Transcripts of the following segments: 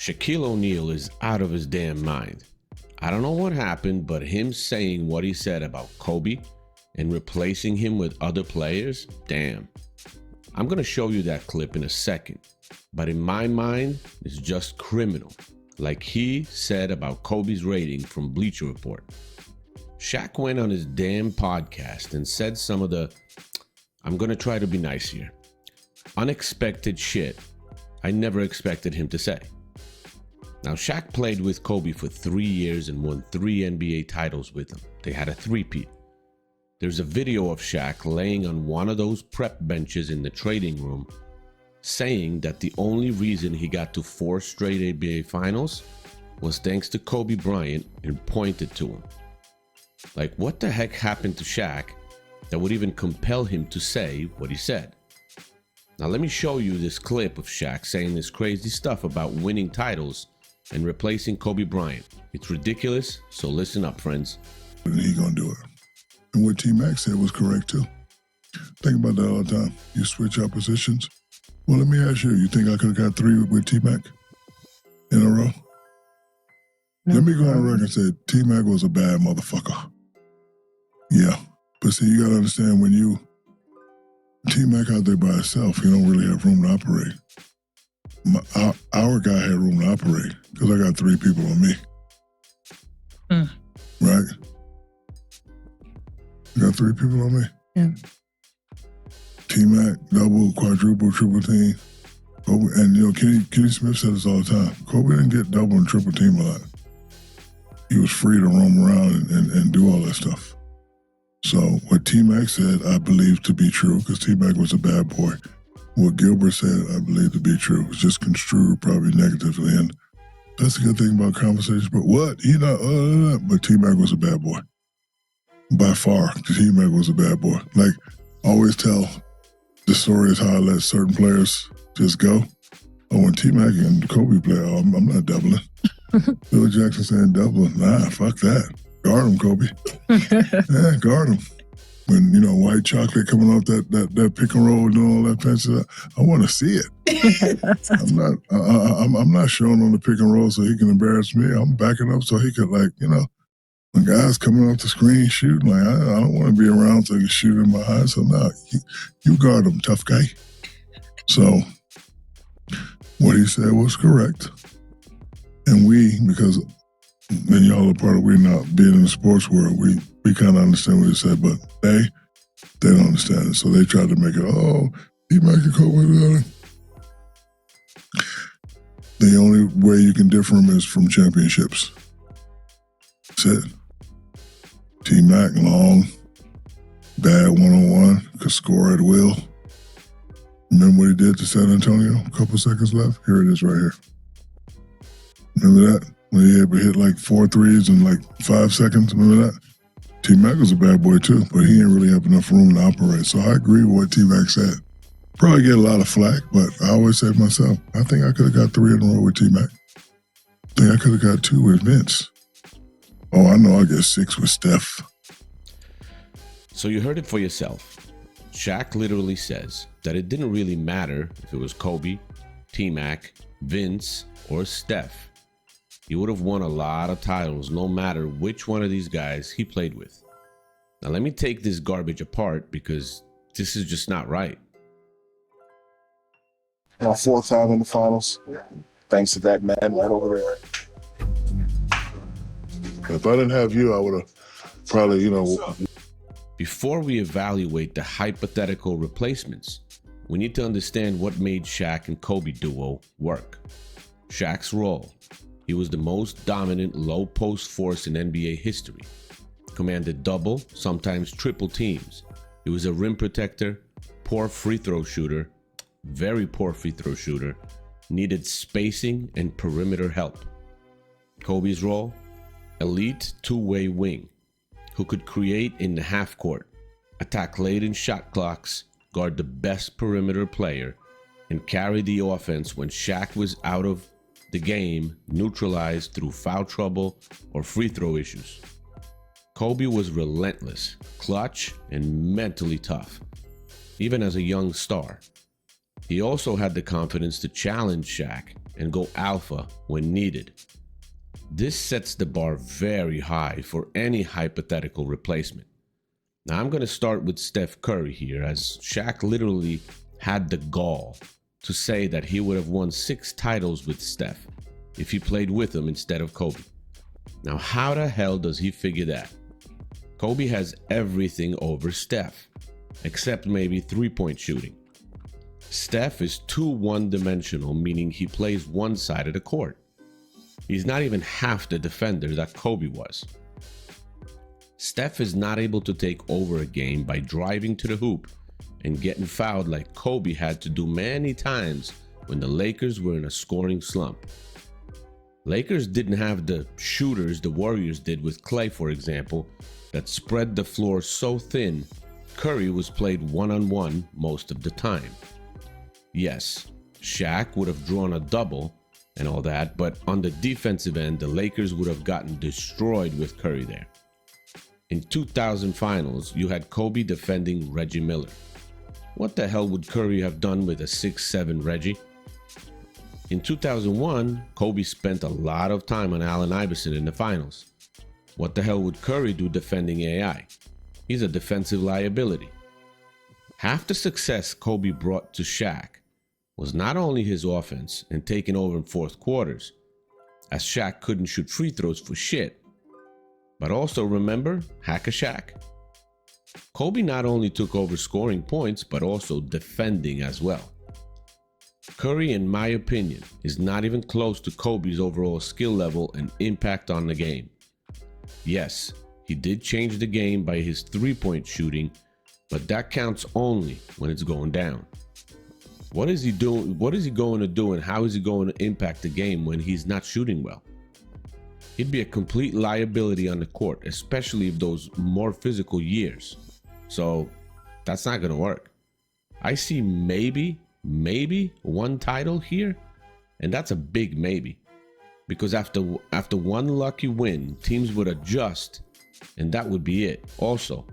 Shaquille O'Neal is out of his damn mind. I don't know what happened, but him saying what he said about Kobe and replacing him with other players, damn. I'm gonna show you that clip in a second, but in my mind, it's just criminal, like he said about Kobe's rating from Bleacher Report. Shaq went on his damn podcast and said some of the, I'm gonna try to be nice here, unexpected shit I never expected him to say. Now, Shaq played with Kobe for 3 years and won 3 NBA titles with him. They had a three-peat. There's a video of Shaq laying on one of those prep benches in the trading room saying that the only reason he got to 4 straight NBA finals was thanks to Kobe Bryant and pointed to him. Like, what the heck happened to Shaq that would even compel him to say what he said? Now, let me show you this clip of Shaq saying this crazy stuff about winning titles and replacing Kobe Bryant. It's ridiculous, so listen up, friends. And he gonna do it. And what T-Mac said was correct too. Think about that all the time. You switch up positions. Well, let me ask you, you think I could have got 3 with T-Mac in a row? No. Let me go on record and say T-Mac was a bad motherfucker. Yeah. But see, you gotta understand when you T-Mac out there by himself, he don't really have room to operate. Our guy had room to operate because I got 3 people on me. Right? I got 3 people on me. Yeah. T-Mac, double, quadruple, triple team. Kobe, and you know, Kenny Smith said this all the time. Kobe didn't get double and triple team a lot. He was free to roam around and do all that stuff. So what T-Mac said, I believe to be true because T-Mac was a bad boy. What Gilbert said, I believe to be true. It was just construed probably negatively. And that's a good thing about conversations. But what? He not, but T-Mac was a bad boy. By far, T-Mac was a bad boy. Like, I always tell the story is how I let certain players just go. Oh, when T-Mac and Kobe play, I'm not doubling. Bill Jackson saying doubling. Nah, fuck that. Guard him, Kobe. Yeah, guard him. When, you know, white chocolate coming off that pick and roll doing all that fancy stuff, I want to see it. I'm not showing on the pick and roll so he can embarrass me. I'm backing up so he could, like, you know, when guys coming off the screen shooting, like, I don't want to be around so he can shoot in my eyes. So now, you guard him, tough guy. So what he said was correct. And we, because and y'all are part of we not being in the sports world, we kind of understand what he said, but they don't understand it. So they tried to make it, oh, he might get caught with it. The only way you can differ him is from championships. That's it. T-Mac, long, bad one-on-one, could score at will. Remember what he did to San Antonio? A couple seconds left. Here it is right here. Remember that? When he had hit like 4 threes in like 5 seconds, remember that? T-Mac was a bad boy too, but he didn't really have enough room to operate. So I agree with what T-Mac said. Probably get a lot of flack, but I always say to myself, I think I could have got 3 in a row with T-Mac. I think I could have got 2 with Vince. Oh, I know I get 6 with Steph. So you heard it for yourself. Shaq literally says that it didn't really matter if it was Kobe, T-Mac, Vince, or Steph. He would have won a lot of titles no matter which one of these guys he played with. Now let me take this garbage apart because this is just not right. My 4th time in the finals, thanks to that man right over there. If I didn't have you, I would have probably, you know. Before we evaluate the hypothetical replacements, we need to understand what made Shaq and Kobe duo work. Shaq's role. He was the most dominant low-post force in NBA history. Commanded double, sometimes triple teams. He was a rim protector, poor free throw shooter, very poor free throw shooter, needed spacing and perimeter help. Kobe's role? Elite two-way wing, who could create in the half court, attack late in shot clocks, guard the best perimeter player, and carry the offense when Shaq was out of the game, neutralized through foul trouble or free throw issues. Kobe was relentless, clutch, and mentally tough, even as a young star. He also had the confidence to challenge Shaq and go alpha when needed. This sets the bar very high for any hypothetical replacement. Now I'm going to start with Steph Curry here, as Shaq literally had the gall to say that he would have won 6 titles with Steph if he played with him instead of Kobe. Now how the hell does he figure that? Kobe has everything over Steph, except maybe 3-point shooting. Steph is too one-dimensional, meaning he plays one side of the court. He's not even half the defender that Kobe was. Steph is not able to take over a game by driving to the hoop and getting fouled like Kobe had to do many times when the Lakers were in a scoring slump. Lakers didn't have the shooters the Warriors did with Clay, for example, that spread the floor so thin Curry was played one-on-one most of the time. Yes, Shaq would have drawn a double and all that, but on the defensive end, the Lakers would have gotten destroyed with Curry there. In 2000 finals, you had Kobe defending Reggie Miller. What the hell would Curry have done with a 6'7" Reggie? In 2001, Kobe spent a lot of time on Allen Iverson in the finals. What the hell would Curry do defending AI? He's a defensive liability. Half the success Kobe brought to Shaq was not only his offense and taking over in fourth quarters, as Shaq couldn't shoot free throws for shit, but also remember Hack-a-Shaq? Kobe not only took over scoring points, but also defending as well. Curry, in my opinion, is not even close to Kobe's overall skill level and impact on the game. Yes, he did change the game by his 3-point shooting, but that counts only when it's going down. What is he doing? What is he going to do, and how is he going to impact the game when he's not shooting well? He'd be a complete liability on the court, especially if those more physical years. So that's not going to work. I see maybe one title here, and that's a big maybe, because after one lucky win, teams would adjust, and that would be it. Also,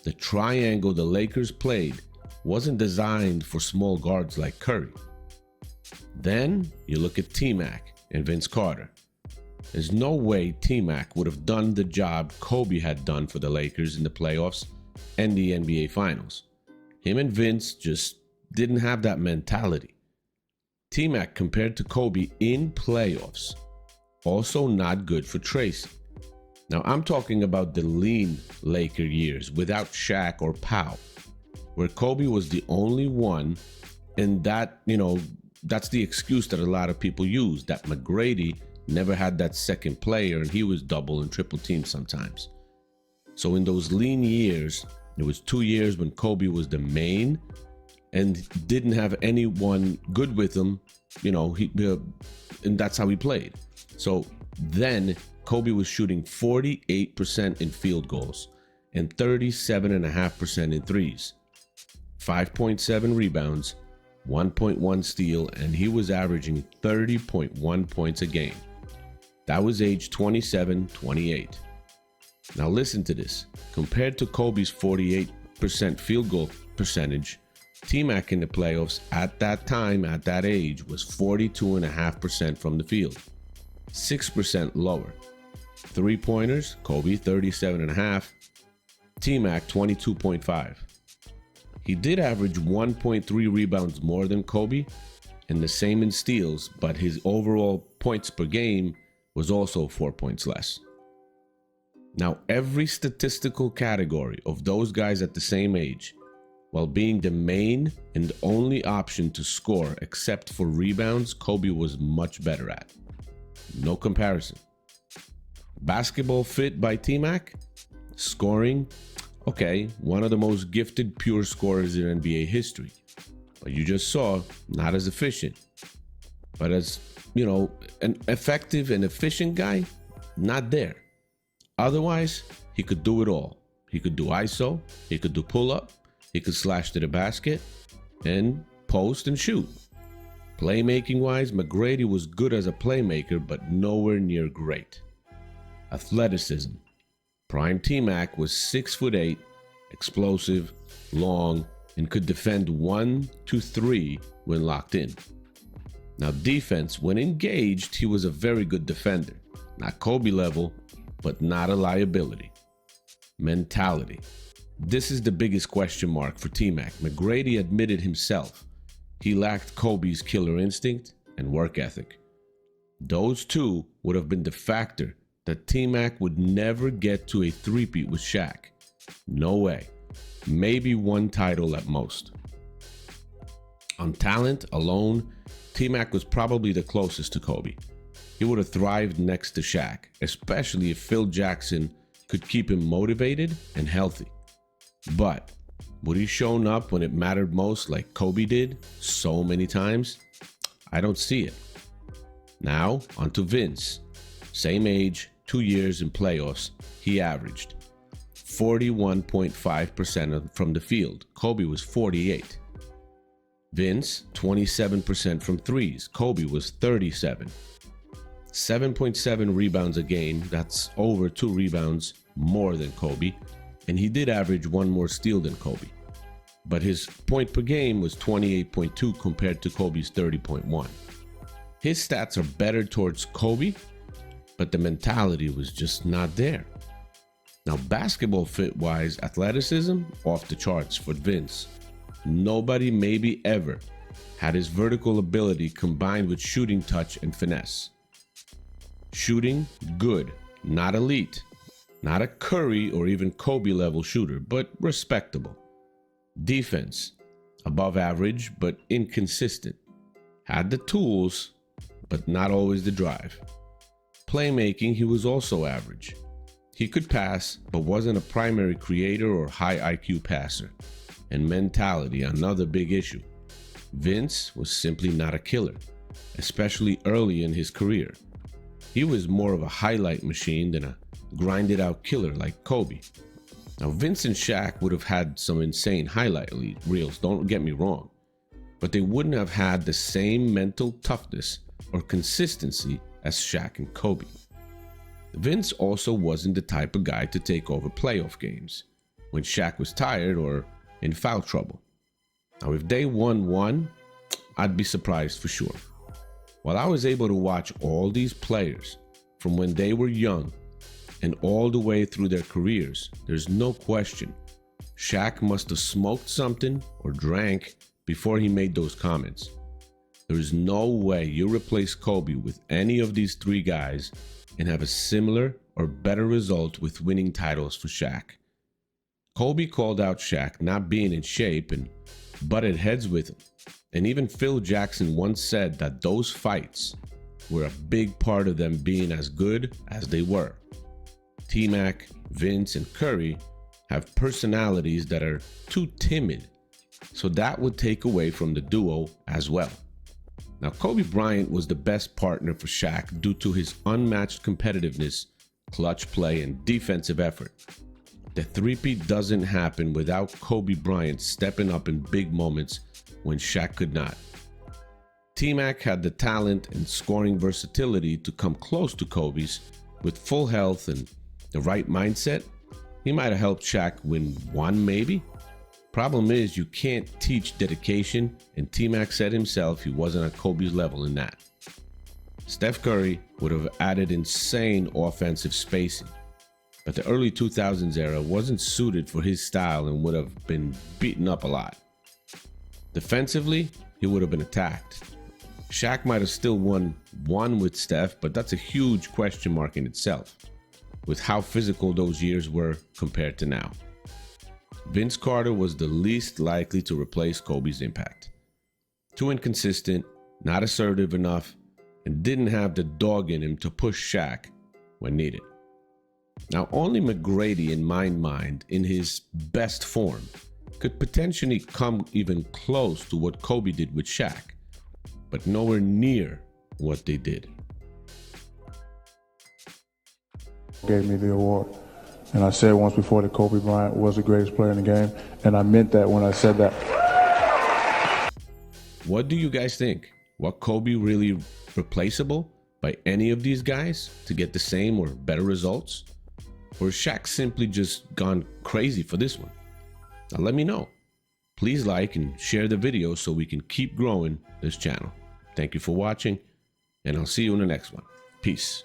the triangle the Lakers played wasn't designed for small guards like Curry. Then you look at T-Mac and Vince Carter. There's no way T-Mac would have done the job Kobe had done for the Lakers in the playoffs and the NBA Finals. Him and Vince just didn't have that mentality. T-Mac compared to Kobe in playoffs, also not good for Tracy. Now I'm talking about the lean Laker years without Shaq or Powell, where Kobe was the only one, and that, that's the excuse that a lot of people use, that McGrady never had that second player and he was double and triple teamed sometimes. So in those lean years, there was 2 years when Kobe was the main and didn't have anyone good with him, and that's how he played. So then Kobe was shooting 48% in field goals and 37.5% in threes, 5.7 rebounds, 1.1 steal, and he was averaging 30.1 points a game. That was age 27, 28. Now listen to this. Compared to Kobe's 48% field goal percentage, T-Mac in the playoffs at that time, at that age, was 42.5% from the field, 6% lower. 3-pointers, Kobe 37.5, T-Mac 22.5. He did average 1.3 rebounds more than Kobe and the same in steals, but his overall points per game was also 4 points less. Now, every statistical category of those guys at the same age, while being the main and only option to score except for rebounds, Kobe was much better at. No comparison. Basketball fit by T-Mac? Scoring? Okay, one of the most gifted pure scorers in NBA history. But you just saw, not as efficient. But as, an effective and efficient guy, not there. Otherwise, he could do it all. He could do ISO, he could do pull-up, he could slash to the basket, and post and shoot. Playmaking-wise, McGrady was good as a playmaker, but nowhere near great. Athleticism. Prime T-Mac was 6'8", explosive, long, and could defend 1 to 3 when locked in. Now, defense, when engaged, he was a very good defender. Not Kobe level, but not a liability. Mentality. This is the biggest question mark for T-Mac. McGrady admitted himself he lacked Kobe's killer instinct and work ethic. Those two would have been the factor that T-Mac would never get to a three-peat with Shaq. No way. Maybe one title at most. On talent alone, T-Mac was probably the closest to Kobe. He would have thrived next to Shaq, especially if Phil Jackson could keep him motivated and healthy. But would he shown up when it mattered most like Kobe did so many times? I don't see it. Now, on to Vince. Same age, 2 years in playoffs, he averaged 41.5% from the field. Kobe was 48. Vince, 27% from threes. Kobe was 37. 7.7 rebounds a game. That's over 2 rebounds more than Kobe. And he did average 1 more steal than Kobe. But his point per game was 28.2 compared to Kobe's 30.1. His stats are better towards Kobe, but the mentality was just not there. Now, basketball fit-wise, athleticism, off the charts for Vince. Nobody maybe ever had his vertical ability combined with shooting touch and finesse. Shooting, good, not elite, not a Curry or even Kobe level shooter, but respectable. Defense, above average, but inconsistent. Had the tools, but not always the drive. Playmaking, he was also average. He could pass, but wasn't a primary creator or high IQ passer. And mentality, another big issue. Vince was simply not a killer, especially early in his career. He was more of a highlight machine than a grinded out killer like Kobe. Now, Vince and Shaq would have had some insane highlight reels, don't get me wrong, but they wouldn't have had the same mental toughness or consistency as Shaq and Kobe. Vince also wasn't the type of guy to take over playoff games when Shaq was tired or in foul trouble. Now, if they won one, I'd be surprised for sure. While I was able to watch all these players from when they were young and all the way through their careers, there's no question Shaq must have smoked something or drank before he made those comments. There's no way you replace Kobe with any of these 3 guys and have a similar or better result with winning titles for Shaq. Kobe called out Shaq not being in shape and butted heads with him. And even Phil Jackson once said that those fights were a big part of them being as good as they were. T-Mac, Vince, and Curry have personalities that are too timid, so that would take away from the duo as well. Now, Kobe Bryant was the best partner for Shaq due to his unmatched competitiveness, clutch play, and defensive effort. The three-peat doesn't happen without Kobe Bryant stepping up in big moments when Shaq could not. T-Mac had the talent and scoring versatility to come close to Kobe's. With full health and the right mindset, he might have helped Shaq win 1 maybe. Problem is, you can't teach dedication, and T-Mac said himself he wasn't at Kobe's level in that. Steph Curry would have added insane offensive spacing, but the early 2000s era wasn't suited for his style and would have been beaten up a lot. Defensively, he would have been attacked. Shaq might have still won 1 with Steph, but that's a huge question mark in itself, with how physical those years were compared to now. Vince Carter was the least likely to replace Kobe's impact. Too inconsistent, not assertive enough, and didn't have the dog in him to push Shaq when needed. Now, only McGrady, in my mind, in his best form, could potentially come even close to what Kobe did with Shaq, but nowhere near what they did. Gave me the award. And I said once before that Kobe Bryant was the greatest player in the game, and I meant that when I said that. What do you guys think? Was Kobe really replaceable by any of these guys to get the same or better results? Or has Shaq simply just gone crazy for this one? Now let me know. Please like and share the video so we can keep growing this channel. Thank you for watching, and I'll see you in the next one. Peace.